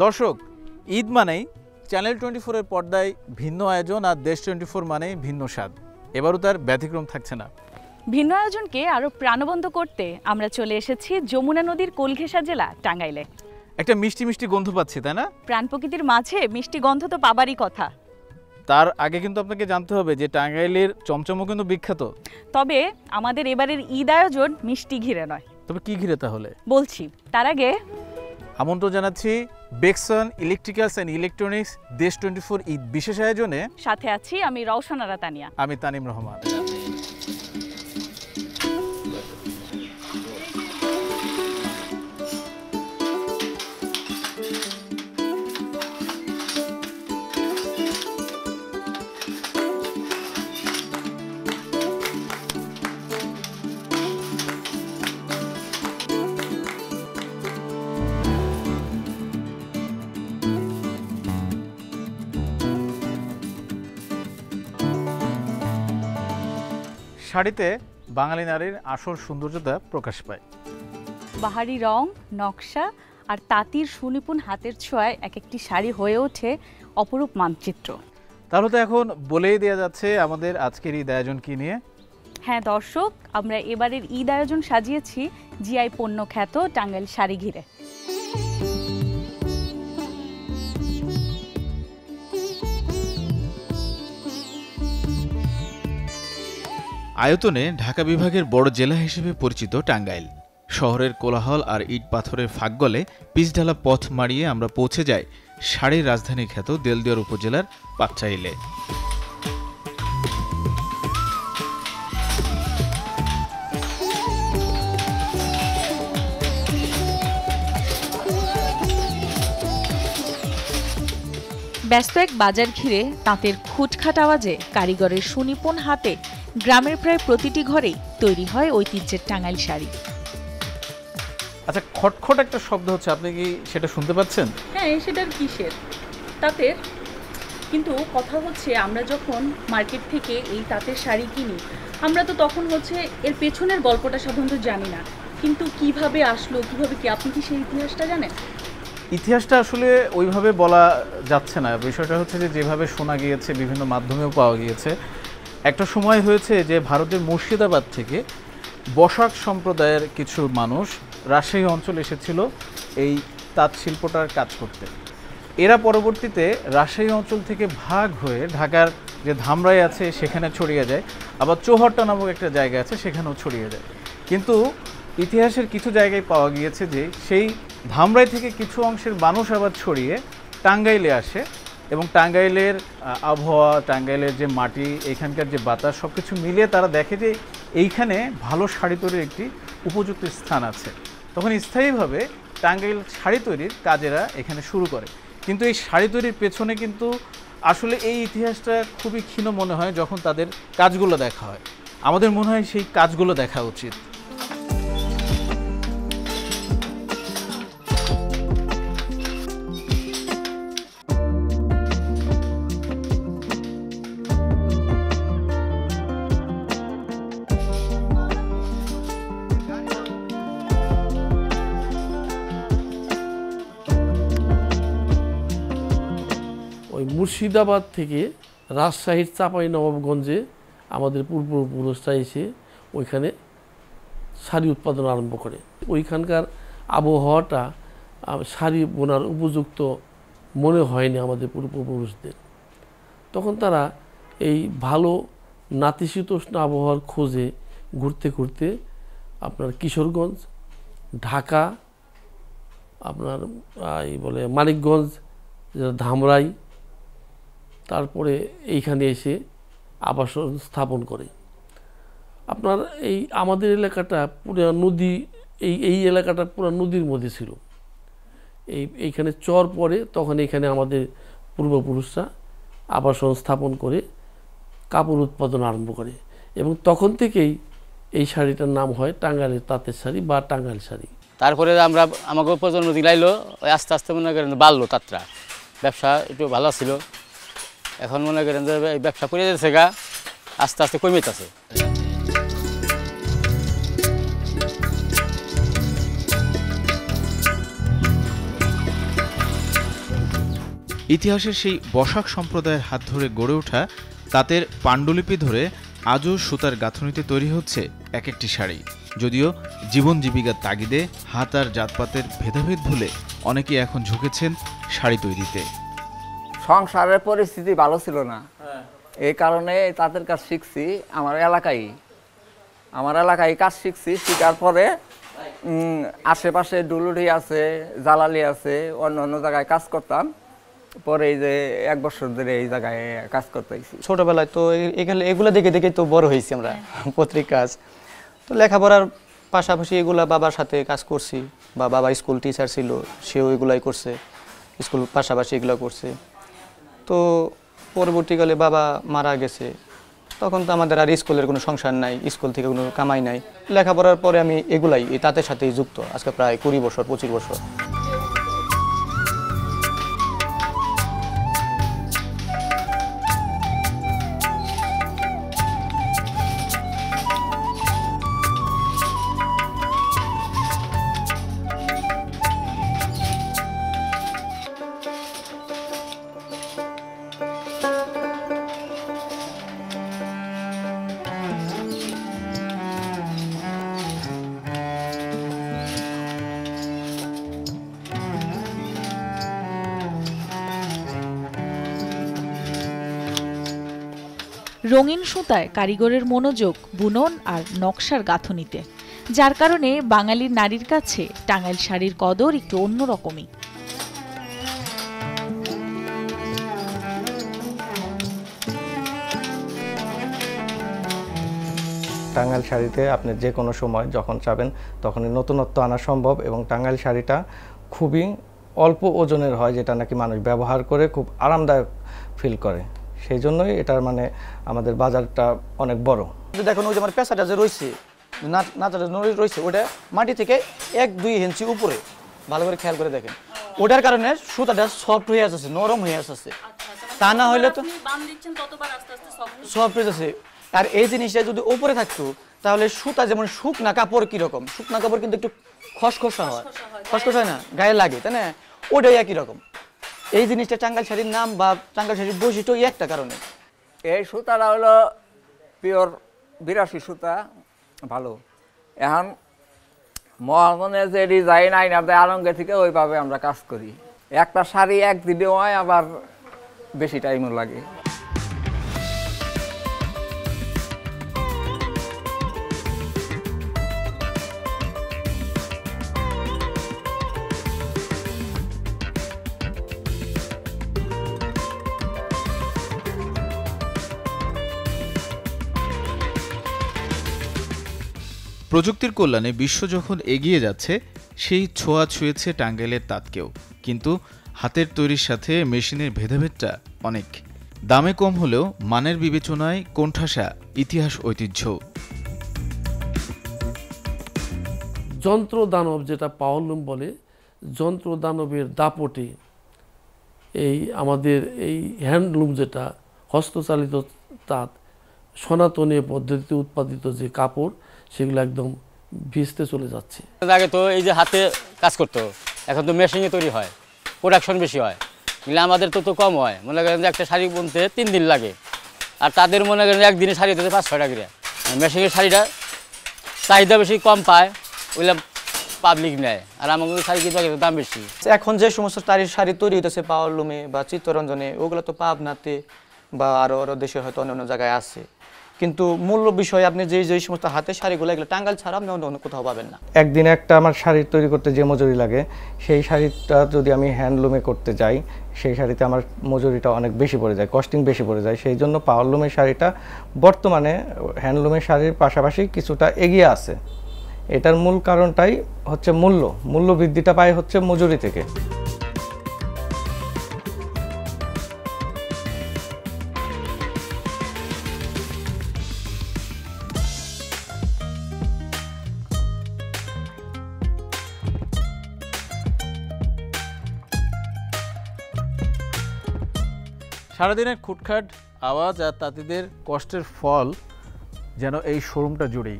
দর্শক, ঈদ মানেই চ্যানেল 24 এর পর্দায় ভিন্ন আয়োজন আর দেশ 24 মানেই ভিন্ন স্বাদ। এবারও তার ব্যতিক্রম থাকছে না। ভিন্ন আয়োজনকে আরও প্রাণবন্ত করতে আমরা চলে এসেছি যমুনা নদীর কোলঘেঁষা জেলা টাঙ্গাইলে। একটা মিষ্টি মিষ্টি গন্ধ পাচ্ছি, তাই না? প্রাণ প্রকৃতির মাঝে মিষ্টি গন্ধ তো পাবারই কথা। তার আগে কিন্তু আপনাকে জানতে হবে যে টাঙ্গাইলের চমচমও কিন্তু বিখ্যাত। তবে আমাদের এবারের ঈদ আয়োজন মিষ্টি ঘিরে নয়। তবে কি ঘিরে তাহলে বলছি, তার আগে আমন্ত্রণ জানাচ্ছি বেক্সন ইলেকট্রিক্যালস অ্যান্ড ইলেকট্রনিক্স দেশ 24 ঈদ বিশেষ আয়োজনে। সাথে আছি আমি রওশনারা তানিয়া। আমি তানিম রহমান। শাড়িতে বাঙালি নারীর আসল সৌন্দর্যতা প্রকাশ পায়। বাহারি রং, নকশা আর তাঁতির সুনিপুণ হাতের ছোঁয়ায় এক একটি শাড়ি হয়ে ওঠে অপরূপ মানচিত্র। তাহলে তো এখন বলেই দেওয়া যাচ্ছে আমাদের আজকের ঈদ আয়োজন কি নিয়ে। হ্যাঁ দর্শক, আমরা এবারের ঈদ আয়োজন সাজিয়েছি জিআই পণ্য খ্যাত টাঙ্গাইল শাড়ি ঘিরে। আয়তনে ঢাকা বিভাগের বড় জেলা হিসেবে পরিচিত টাঙ্গাইল শহরের কোলাহল আর ইট পাথরের ফাঁকগলে পিচঢালা পথ মাড়িয়ে আমরা পৌঁছে যাই শাড়ির রাজধানী খ্যাত দেলদুয়ার উপজেলার পাকচাইলে। ব্যস্ত এক বাজার ঘিরে তাঁতের খুটখাট আওয়াজে কারিগরের সুনিপুণ হাতে গ্রামের প্রায় প্রতিটি ঘরেই তৈরি হয় ঐতিহ্যের টাঙ্গাইল শাড়ি। আচ্ছা, খটখট একটা শব্দ হচ্ছে, আপনি কি সেটা শুনতে পাচ্ছেন? হ্যাঁ, সেটার কিসের তাঁতের, কিন্তু কথা হচ্ছে আমরা যখন মার্কেট থেকে এই তাঁতের শাড়ি কিনি আমরা তো তখন হচ্ছে এর পেছনের গল্পটা সাধারণত জানি না, কিন্তু কিভাবে আসলো, কিভাবে কি, আপনি কি সেই ইতিহাসটা জানেন? ইতিহাসটা আসলে ওইভাবে বলা যাচ্ছে না। বিষয়টা হচ্ছে যে যেভাবে শোনা গিয়েছে, বিভিন্ন মাধ্যমেও পাওয়া গিয়েছে, একটা সময় হয়েছে যে ভারতের মুর্শিদাবাদ থেকে বসাক সম্প্রদায়ের কিছু মানুষ রাজশাহী অঞ্চলে এসেছিল এই তাঁত শিল্পটার কাজ করতে। এরা পরবর্তীতে রাজশাহী অঞ্চল থেকে ভাগ হয়ে ঢাকার যে ধামরাই আছে সেখানে ছড়িয়ে যায়, আবার চৌহট্টা নামক একটা জায়গা আছে সেখানেও ছড়িয়ে যায়। কিন্তু ইতিহাসের কিছু জায়গায় পাওয়া গিয়েছে যে সেই ধামরাই থেকে কিছু অংশের মানুষ আবার ছড়িয়ে টাঙ্গাইলে আসে এবং টাঙ্গাইলের আবহাওয়া, টাঙ্গাইলের যে মাটি, এখানকার যে বাতাস, সব কিছু মিলিয়ে তারা দেখে যে এইখানে ভালো শাড়ি তৈরির একটি উপযুক্ত স্থান আছে। তখন স্থায়ীভাবে টাঙ্গাইল শাড়ি তৈরির কাজেরা এখানে শুরু করে। কিন্তু এই শাড়ি তৈরির পেছনে কিন্তু আসলে এই ইতিহাসটা খুবই ক্ষীণ মনে হয় যখন তাদের কাজগুলো দেখা হয়। আমাদের মনে হয় সেই কাজগুলো দেখা উচিত। মুর্শিদাবাদ থেকে রাজশাহীর চাঁপাইনবাবগঞ্জে আমাদের পূর্বপুরুষরা এসে ওইখানে শাড়ি উৎপাদন আরম্ভ করে। ওইখানকার আবহাওয়াটা শাড়ি বোনার উপযুক্ত মনে হয়নি আমাদের পূর্বপুরুষদের। তখন তারা এই ভালো নাতিশীতোষ্ণ আবহাওয়ার খোঁজে ঘুরতে ঘুরতে আপনার কিশোরগঞ্জ, ঢাকা, আপনার এই বলে মানিকগঞ্জ, ধামরাই, তারপরে এইখানে এসে আবাসন স্থাপন করে। আপনার এই আমাদের এলাকাটা পুরো নদী, এই এলাকাটা পুরো নদীর মধ্যে ছিল। এইখানে চর পড়ে, তখন এখানে আমাদের পূর্বপুরুষরা আবাসন স্থাপন করে কাপড় উৎপাদন আরম্ভ করে এবং তখন থেকেই এই শাড়িটার নাম হয় টাঙ্গাইলের তাঁতের শাড়ি বা টাঙ্গাইল শাড়ি। তারপরে আমরা আমাকে প্রজন্ম দিলাইলো, ওই আস্তে আস্তে মনে করেন বাড়লো তাঁতরা, ব্যবসা একটু ভালো ছিল। এখন মনে করেন যে এই ব্যবসা করে যাচ্ছে গা, আস্তে আস্তে কমে যাচ্ছে। ইতিহাসের সেই বসাক সম্প্রদায়ের হাত ধরে গড়ে ওঠা তাঁতের পাণ্ডুলিপি ধরে আজও সুতার গাঁথনিতে তৈরি হচ্ছে এক একটি শাড়ি। যদিও জীবন জীবিকার তাগিদে হাত আর জাতপাতের ভেদাভেদ ভুলে অনেকেই এখন ঝুঁকেছেন শাড়ি তৈরিতে। সংসারের পরিস্থিতি ভালো ছিল না, এই কারণে তাদের কাজ শিখছি। আমার এলাকায় কাজ শিখছি, শিখার পরে আশেপাশে ডুলুডি আছে, জালালি আছে, অন্য অন্য জায়গায় কাজ করতাম। পরে এই যে 1 বছর ধরে এই জায়গায় কাজ করতেছি। ছোটবেলায় তো এখানে এগুলো দেখে দেখে তো বড় হয়েছি আমরা, পত্রিক কাজ। তো লেখাপড়ার পাশাপাশি এগুলা বাবার সাথে কাজ করছি, বা বাবা স্কুল টিচার ছিল, সেও এগুলাই করছে, স্কুল পাশাপাশি এগুলো করছে। তো পরবর্তীকালে বাবা মারা গেছে, তখন তো আমাদের আর স্কুলের কোনো সংসার নাই, স্কুল থেকে কোনো কামাই নাই। লেখাপড়ার পরে আমি এগুলাই এই তাঁতের সাথেই যুক্ত আজকে প্রায় 20 বছর 25 বছর। রঙিন সুতায় কারিগরের মনোযোগ বুনন আর নকশার গাঁথনিতে, যার কারণে বাঙালির নারীর কাছে টাঙ্গাইল শাড়ির কদর একটু অন্যরকমই। টাঙ্গাইল শাড়িতে আপনি যে কোনো সময় যখন চাবেন তখনই নতুনত্ব আনা সম্ভব, এবং টাঙ্গাইল শাড়িটা খুবই অল্প ওজনের হয়, যেটা নাকি মানুষ ব্যবহার করে খুব আরামদায়ক ফিল করে। সেই জন্যই এটার মানে আমাদের বাজারটা অনেক বড়। দেখুন ওই যে আমার পেশাটা যে রয়েছে, নাচাটা রয়েছে, ওটা মাটি থেকে 1-2 ইঞ্চি উপরে, ভালো করে খেয়াল করে দেখেন। ওটার কারণে সুতাটা সফট হয়ে আসছে, নরম হয়ে আসছে। তা না হলে তো সফট হয়ে যাচ্ছে। আর এই জিনিসটা যদি উপরে থাকতো তাহলে সুতা যেমন শুকনা কাপড় কিরকম, শুকনা কাপড় কিন্তু একটু খসখসা হয়, খসখসা হয় না, গায়ে লাগে, তাই না? ওটাই একই রকম। এই জিনিসটা টাঙ্গাইল শাড়ির নাম বা টাঙ্গাইল শাড়ির বৈশিষ্ট্য একটা কারণে। এই সুতাটা হলো পিওর 82 সুতা, ভালো। এখন মহাজনে যে ডিজাইন আইনার দেয় আলঙ্গে থেকে ওইভাবে আমরা কাজ করি। একটা শাড়ি একদিনে হয়, আবার বেশি টাইমও লাগে। প্রযুক্তির কল্যাণে বিশ্ব যখন এগিয়ে যাচ্ছে, সেই ছোঁয়া ছুঁয়েছে টাঙ্গাইলের তাঁতকেও। কিন্তু হাতের তৈরির সাথে মেশিনের ভেদাভেদটা অনেক। দামে কম হলেও মানের বিবেচনায় কোণঠাসা ইতিহাস ঐতিহ্য। যন্ত্র দানব, যেটা পাওয়ারলুম বলে, যন্ত্র দানবের দাপটে এই আমাদের এই হ্যান্ডলুম, যেটা হস্তচালিত তাঁত, সনাতনী পদ্ধতিতে উৎপাদিত যে কাপড়, সেগুলো একদম ভিজতে চলে যাচ্ছে। আগে তো এই যে হাতে কাজ করতো, এখন তো মেশিনে তৈরি হয়, প্রোডাকশন বেশি হয়। কিন্তু আমাদের তো কম হয়। মনে করেন যে একটা শাড়ি বুনতে 3 দিন লাগে, আর তাদের মনে করেন একদিনে শাড়ি দিতে 5-6 টাকা করে। মেশিনের শাড়িটা চাহিদা বেশি, কম পায়, ওইগুলো পাবলিক নেয়, আর আমাদের শাড়ি কিন্তু দাম বেশি। এখন যে সমস্ত শাড়ি তৈরি হইতেছে পাওয়ারলুমে বা চিত্তরঞ্জনে, ওগুলো তো পাবনাতে বা আরও দেশে হয়তো অন্য জায়গায় আছে। কিন্তু মূল্য বিষয় আপনি যে সমস্ত হাতের শাড়িগুলো, এগুলো টাঙ্গাইল ছাড়া আপনি অন্য কোথাও পাবেন না। একদিনে একটা আমার শাড়ি তৈরি করতে যে মজুরি লাগে, সেই শাড়িটা যদি আমি হ্যান্ডলুমে করতে যাই, সেই শাড়িতে আমার মজুরিটা অনেক বেশি পড়ে যায়, কস্টিং বেশি পড়ে যায়। সেই জন্য পাওয়ারলুমের শাড়িটা বর্তমানে হ্যান্ডলুমের শাড়ির পাশাপাশি কিছুটা এগিয়ে আছে। এটার মূল কারণটাই হচ্ছে মূল্য বৃদ্ধিটা পায় হচ্ছে মজুরি থেকে। সারাদিনের খুটখাট আওয়াজ আর তাঁতিদের কষ্টের ফল যেন এই শোরুমটা জুড়েই।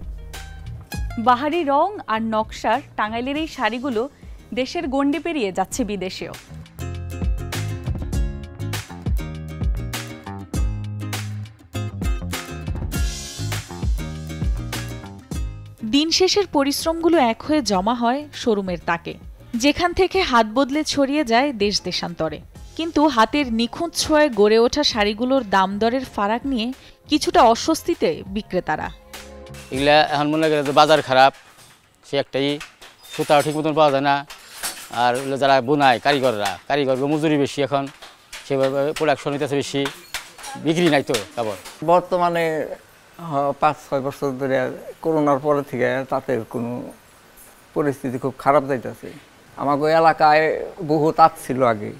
বাহারি রং আর নকশার টাঙ্গাইলের এই শাড়িগুলো দেশের গণ্ডি পেরিয়ে যাচ্ছে বিদেশেও। দিন শেষের পরিশ্রমগুলো এক হয়ে জমা হয় শোরুমের তাকে, যেখান থেকে হাত বদলে ছড়িয়ে যায় দেশ দেশান্তরে। কিন্তু হাতের নিখুঁত ছোঁয়ায় গড়ে ওঠা শাড়িগুলোর দাম দরের ফারাক নিয়ে কিছুটা অস্বস্তিতে বিক্রেতারা। এগুলা এখন মনে করেন বাজার খারাপ, সে একটাই, সুতাও ঠিক মতন পাওয়া যায় না। আর যারা বোনায় কারিগরকে মজুরি বেশি, এখন সেভাবে প্রোডাকশন হইতেছে বেশি, বিক্রি নাই তো কাপড়। বর্তমানে 5-6 বছর ধরে করোনার পরে থেকে তাঁতের কোনো পরিস্থিতি খুব খারাপ যাইতেছে। আমাকে এলাকায় বহু তাঁত ছিল আগে,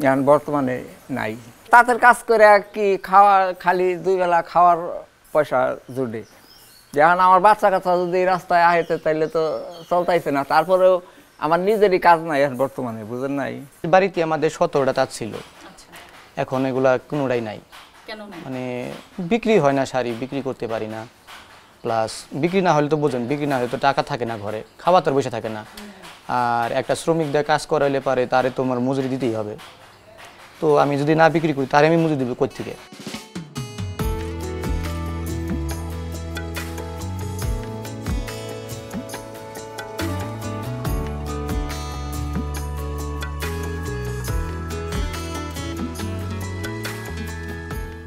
এখন বর্তমানে নাই। তাঁতের কাজ করে কি খাওয়া, খালি 2 বেলা খাওয়ার পয়সা জুড়ে। যেমন আমার বাচ্চা কাচ্চা যদি রাস্তায় আহেতে তাইলে তো চলতাইছে না। তারপরেও আমার নিজেরই কাজ নাই এখন বর্তমানে, বুঝেন নাই। বাড়িতে আমাদের 17টা তাঁত ছিল, এখন এগুলা কোনোটাই নাই। মানে বিক্রি হয় না, শাড়ি বিক্রি করতে পারি না। প্লাস বিক্রি না হলে তো বোঝেন, বিক্রি না হলে তো টাকা থাকে না ঘরে, খাওয়া তো বসে থাকে না। আর একটা শ্রমিক দিয়ে কাজ করাইলে পারে, তারে তোমার মজুরি দিতেই হবে। তো আমি যদি না বিক্রি করি তারে আমি মজুরি দেবো কোথা থেকে?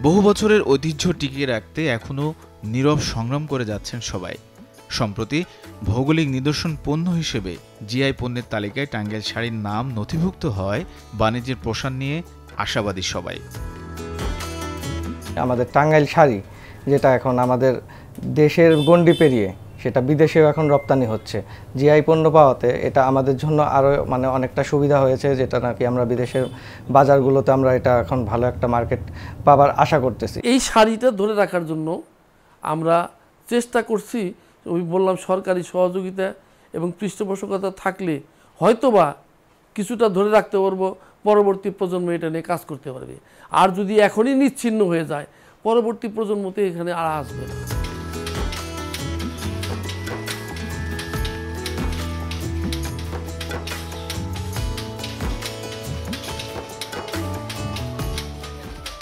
বহু বছরের ঐতিহ্য টিকিয়ে রাখতে এখনও নীরব সংগ্রাম করে যাচ্ছেন সবাই। সম্প্রতি ভৌগোলিক নিদর্শন পণ্য হিসেবে জিআই পণ্যের তালিকায় টাঙ্গাইল শাড়ির নাম নথিভুক্ত হয়, বাণিজ্যের প্রসার নিয়ে আশাবাদী সবাই। আমাদের টাঙ্গাইল শাড়ি যেটা এখন আমাদের দেশের গণ্ডি পেরিয়ে সেটা বিদেশেও এখন রপ্তানি হচ্ছে, জিআই পণ্য পাওয়াতে এটা আমাদের জন্য আরও মানে অনেকটা সুবিধা হয়েছে, যেটা নাকি আমরা বিদেশের বাজারগুলোতে আমরা এটা এখন ভালো একটা মার্কেট পাবার আশা করতেছি। এই শাড়িটা ধরে রাখার জন্য আমরা চেষ্টা করছি, ওই বললাম সরকারি সহযোগিতা এবং পৃষ্ঠপোষকতা থাকলে হয়তোবা কিছুটা ধরে রাখতে পারবো, পরবর্তী প্রজন্ম এটা নিয়ে কাজ করতে পারবে। আর যদি এখনই নিচ্ছিন্ন হয়ে যায়, পরবর্তী প্রজন্মতে এখানে আর আসবে না।